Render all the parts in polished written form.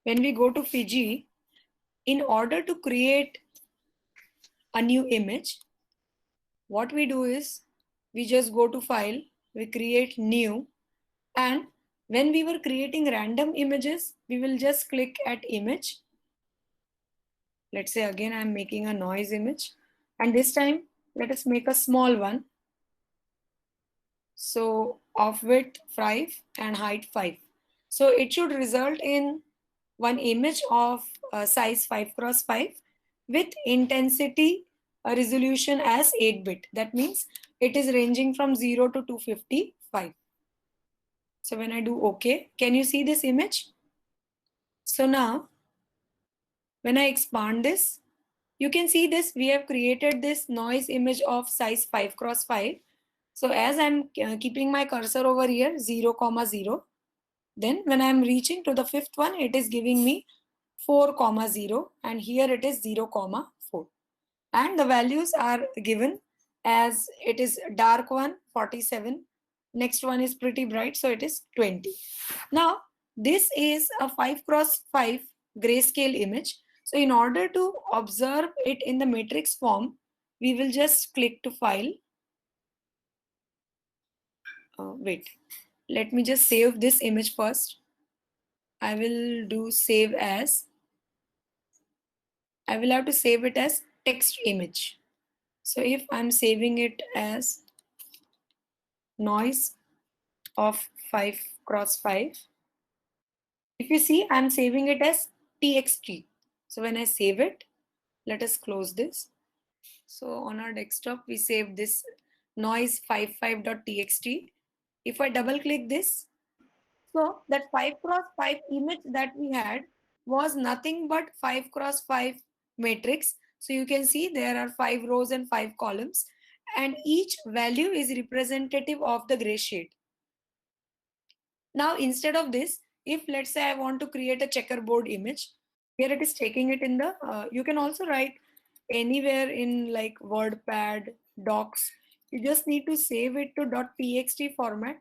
when we go to Fiji, in order to create a new image, what we do is we just go to file, we create new, and when we were creating random images, we will just click at image. Let's say again I'm making a noise image, and this time let us make a small one. So of width 5 and height 5. So it should result in one image of size 5 cross 5 with intensity resolution as 8-bit. That means it is ranging from 0 to 255. So when I do OK, can you see this image? So now when I expand this, you can see this, we have created this noise image of size 5 cross 5. So as I'm keeping my cursor over here, 0, 0, then when I'm reaching to the fifth one, it is giving me 4, 0, and here it is 0, 4. And the values are given as it is dark one, 47. Next one is pretty bright, so it is 20. Now, this is a 5 cross 5 grayscale image. So in order to observe it in the matrix form, we will just click to file. Wait, let me just save this image first. I will do save as. I will have to save it as text image. So if I'm saving it as noise of 5 cross 5, if you see, I'm saving it as txt. So when I save it, let us close this. So on our desktop, we saved this noise 55.txt. If I double click this, so that 5 cross 5 image that we had was nothing but 5 cross 5 matrix. So you can see there are 5 rows and 5 columns, and each value is representative of the gray shade. Now instead of this, if let's say I want to create a checkerboard image, here it is taking it in the, you can also write anywhere in like WordPad, Docs. You just need to save it to .txt format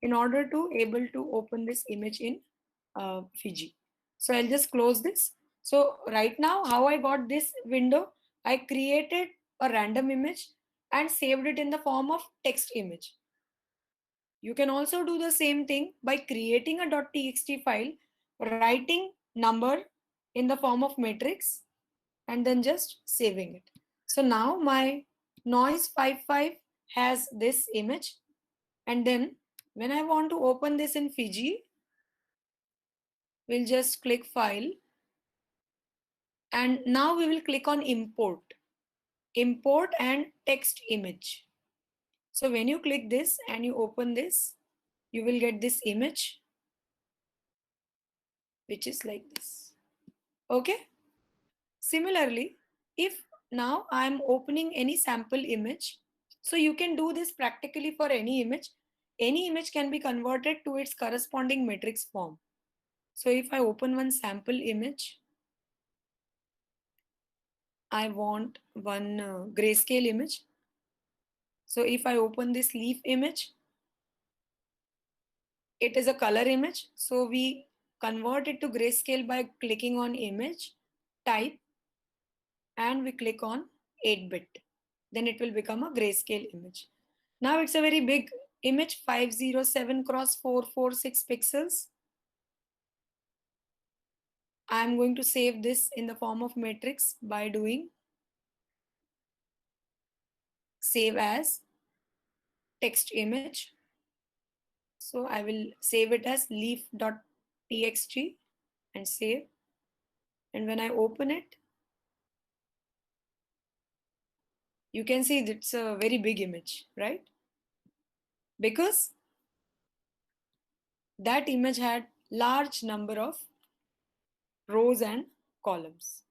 in order to able to open this image in Fiji. So I'll just close this. So right now, how I got this window, I created a random image and saved it in the form of text image. You can also do the same thing by creating a .txt file, writing number in the form of matrix, and then just saving it. So now my noise 55 has this image, and then when I want to open this in Fiji, we'll just click file, and now we will click on import and text image. So when you click this and you open this, you will get this image, which is like this. Okay. Similarly, if now I'm opening any sample image, so you can do this practically for any image. Any image can be converted to its corresponding matrix form. So if I open one sample image, I want one grayscale image. So if I open this leaf image, it is a color image. So we convert it to grayscale by clicking on image, type, and we click on 8-bit. Then it will become a grayscale image. Now it's a very big image, 507 cross 446 pixels. I'm going to save this in the form of matrix by doing save as text image. So I will save it as leaf.txt and save. And when I open it, you can see it's a very big image, right? Because that image had large number of rows and columns.